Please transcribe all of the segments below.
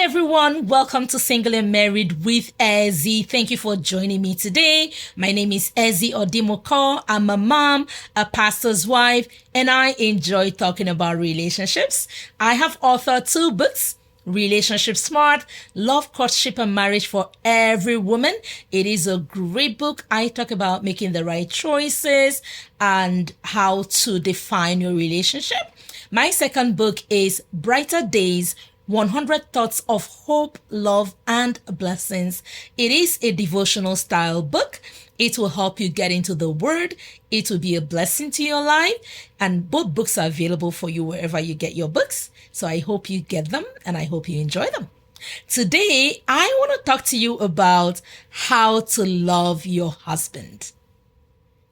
everyone, welcome to Single and Married with Ezzy. Thank you for joining me today. My name is Ezzy Odimoko. I'm a mom, a pastor's wife, and I enjoy talking about relationships. I have authored 2 books, Relationship Smart, Love, Courtship, and Marriage for Every Woman. It is a great book. I talk about making the right choices and how to define your relationship. My second book is Brighter Days, 100 Thoughts of Hope, Love, and Blessings. It is a devotional style book. It will help you get into the Word. It will be a blessing to your life. And both books are available for you wherever you get your books. So I hope you get them and I hope you enjoy them. Today, I want to talk to you about how to love your husband.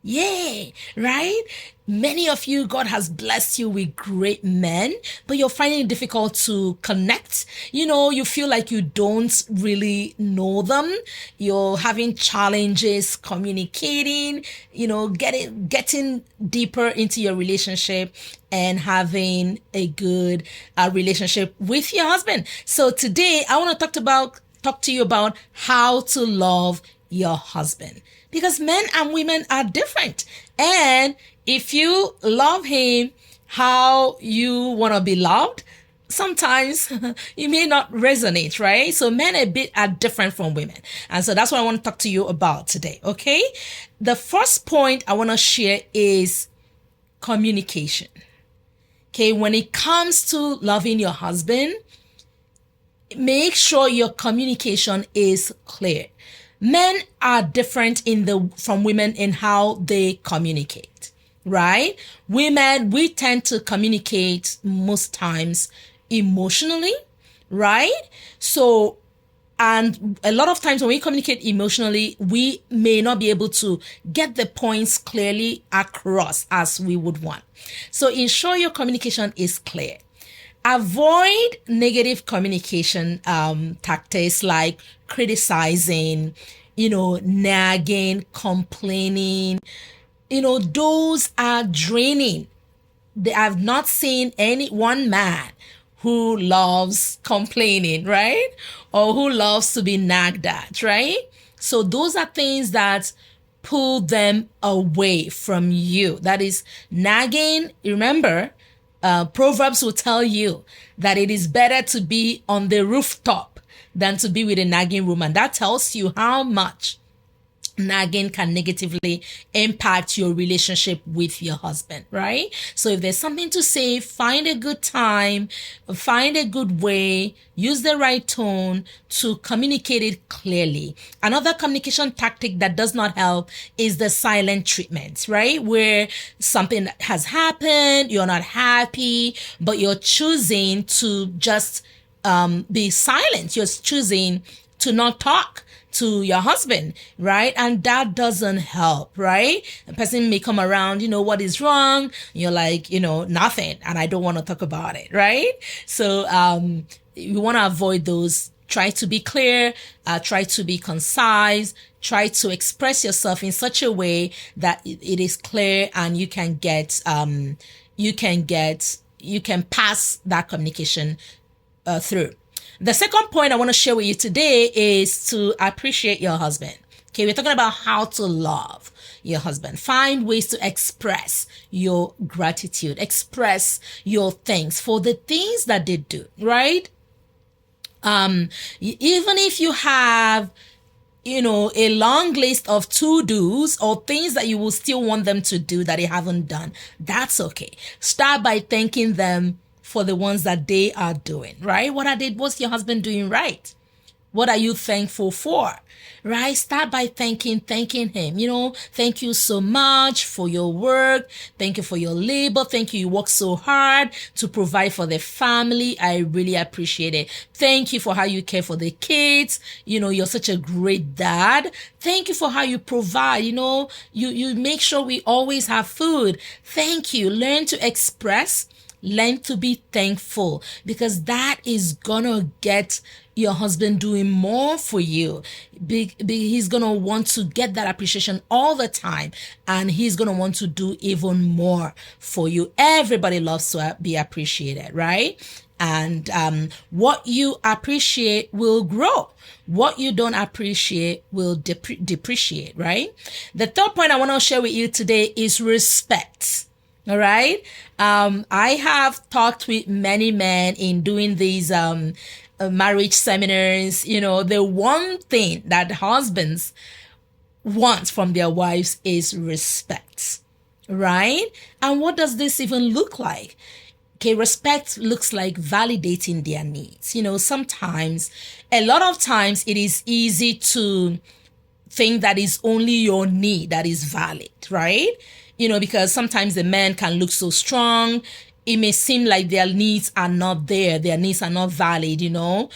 Yeah, right? Many of you, God has blessed you with great men, but you're finding it difficult to connect. You feel like you don't really know them. You're having challenges communicating, getting deeper into your relationship and having a good relationship with your husband. So today I want to talk to you about how to love your husband. Because men and women are different. And if you love him how you want to be loved, sometimes you may not resonate, right? So men are different from women. And so that's what I want to talk to you about today, okay? The first point I want to share is communication. Okay, when it comes to loving your husband, make sure your communication is clear. Men are different from women in how they communicate, right? Women, we tend to communicate most times emotionally, right? So, and a lot of times when we communicate emotionally, we may not be able to get the points clearly across as we would want. So ensure your communication is clear. Avoid negative communication tactics like criticizing, nagging, complaining. Those are draining. I have not seen one man who loves complaining, right? Or who loves to be nagged at, right? So those are things that pull them away from you. That is nagging. Remember, Proverbs will tell you that it is better to be on the rooftop than to be with a nagging woman. That tells you how much nagging can negatively impact your relationship with your husband, right? So if there's something to say, find a good time, find a good way, use the right tone to communicate it clearly. Another communication tactic that does not help is the silent treatment, right? Where something has happened, you're not happy, but you're choosing to just be silent. You're choosing to not talk to your husband, right? And that doesn't help, right? A person may come around, what is wrong? You're like, nothing. And I don't want to talk about it, right? So, you want to avoid those. Try to be clear, try to be concise, try to express yourself in such a way that it is clear and you can pass that communication through. The second point I want to share with you today is to appreciate your husband. Okay, we're talking about how to love your husband. Find ways to express your gratitude, express your thanks for the things that they do, right? Even if you have, a long list of to-dos or things that you will still want them to do that they haven't done, that's okay. Start by thanking them for the ones that they are doing, right? What's your husband doing right? What are you thankful for, right? Start by thanking him. Thank you so much for your work. Thank you for your labor. Thank you. You work so hard to provide for the family. I really appreciate it. Thank you for how you care for the kids. You're such a great dad. Thank you for how you provide. You make sure we always have food. Thank you. Learn to express. Learn to be thankful, because that is gonna get your husband doing more for you. He's going to want to get that appreciation all the time, and he's going to want to do even more for you. Everybody loves to be appreciated, right? And what you appreciate will grow. What you don't appreciate will depreciate, right? The third point I want to share with you today is respect. All right. I have talked with many men in doing these marriage seminars. The one thing that husbands want from their wives is respect, right? And what does this even look like? Okay, respect looks like validating their needs. Sometimes, a lot of times, it is easy to think that it's only your need that is valid, right? Because sometimes the men can look so strong. It may seem like their needs are not there. Their needs are not valid, No,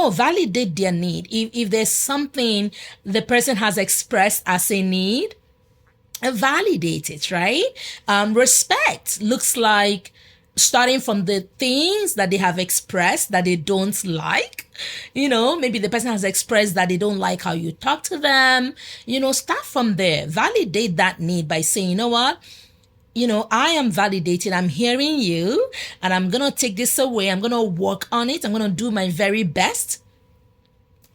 validate their need. If there's something the person has expressed as a need, validate it, right? Respect looks like starting from the things that they have expressed that they don't like. Maybe the person has expressed that they don't like how you talk to them. Start from there. Validate that need by saying, you know what? I am validating. I'm hearing you, and I'm going to take this away. I'm going to work on it. I'm going to do my very best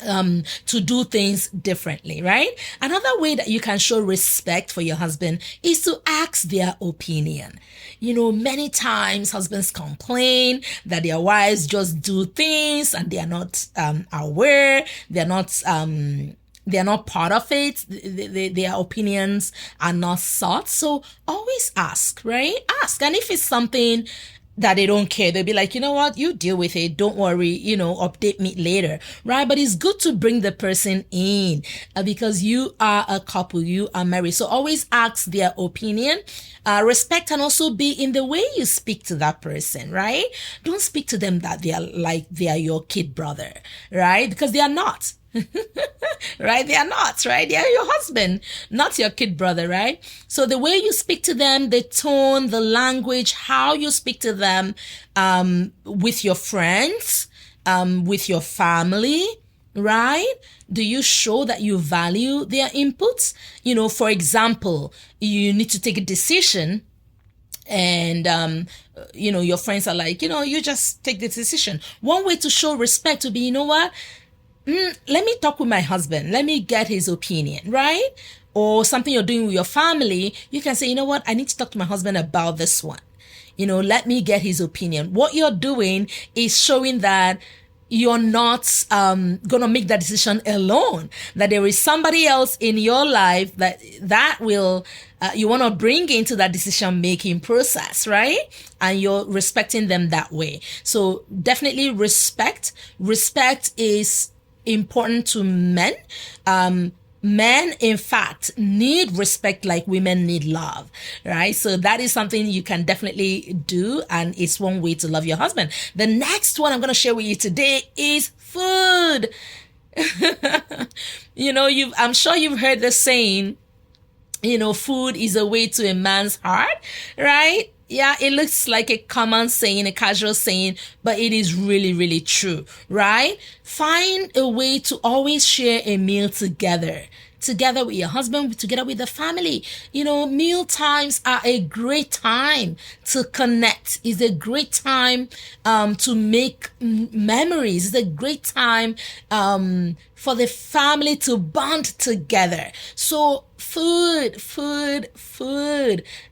to do things differently, right? Another way that you can show respect for your husband is to ask their opinion. Many times husbands complain that their wives just do things and they are not aware. They're not part of it. Their opinions are not sought. So always ask, right? Ask. And if it's something that they don't care, they'll be like, you know what, you deal with it, don't worry, update me later, right? But it's good to bring the person in because you are a couple, you are married. So always ask their opinion. Respect can also be in the way you speak to that person, right? Don't speak to them that they are your kid brother, right? Because they are not. Right? They are not, right? They are your husband, not your kid brother, right? So the way you speak to them, the tone, the language, how you speak to them, with your friends, with your family, right? Do you show that you value their inputs? For example, you need to take a decision and, your friends are like, you just take the decision. One way to show respect would be, you know what? Let me talk with my husband. Let me get his opinion, right? Or something you're doing with your family, you can say, you know what? I need to talk to my husband about this one. Let me get his opinion. What you're doing is showing that you're not going to make that decision alone, that there is somebody else in your life that will you want to bring into that decision making process, right? And you're respecting them that way. So definitely respect is important to men. Men, in fact, need respect like women need love, right? So that is something you can definitely do, and it's one way to love your husband. The next one I'm going to share with you today is food. I'm sure you've heard the saying, food is a way to a man's heart, right? Yeah, it looks like a common saying, a casual saying, but it is really, really true, right? Find a way to always share a meal together with your husband, together with the family. Meal times are a great time to connect. It's a great time to make memories. It's a great time for the family to bond together. So food,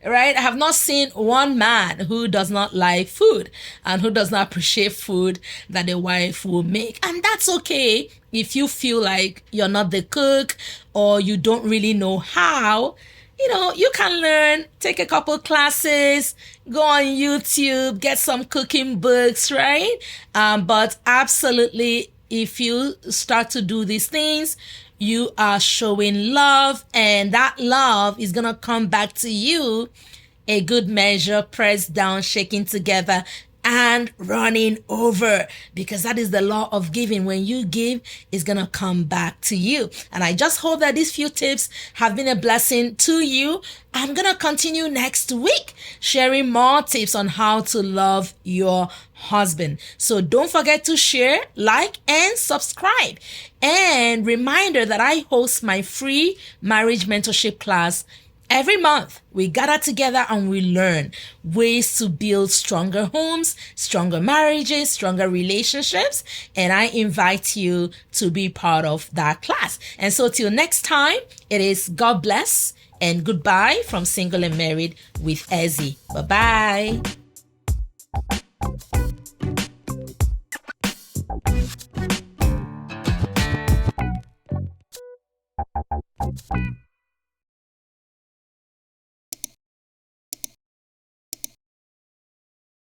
right? I have not seen one man who does not like food and who does not appreciate food that the wife will make. And that's okay if you feel like you're not the cook or you don't really know how. You can learn, take a couple classes, go on YouTube, get some cooking books, right? But absolutely, if you start to do these things, you are showing love, and that love is going to come back to you, a good measure, pressed down, shaken together, and running over, because that is the law of giving. When you give, it's going to come back to you. And I just hope that these few tips have been a blessing to you. I'm going to continue next week sharing more tips on how to love your husband. So don't forget to share, like, and subscribe. And reminder that I host my free marriage mentorship class every month. We gather together and we learn ways to build stronger homes, stronger marriages, stronger relationships. And I invite you to be part of that class. And so till next time, it is God bless and goodbye from Single and Married with Ezzy. Bye-bye.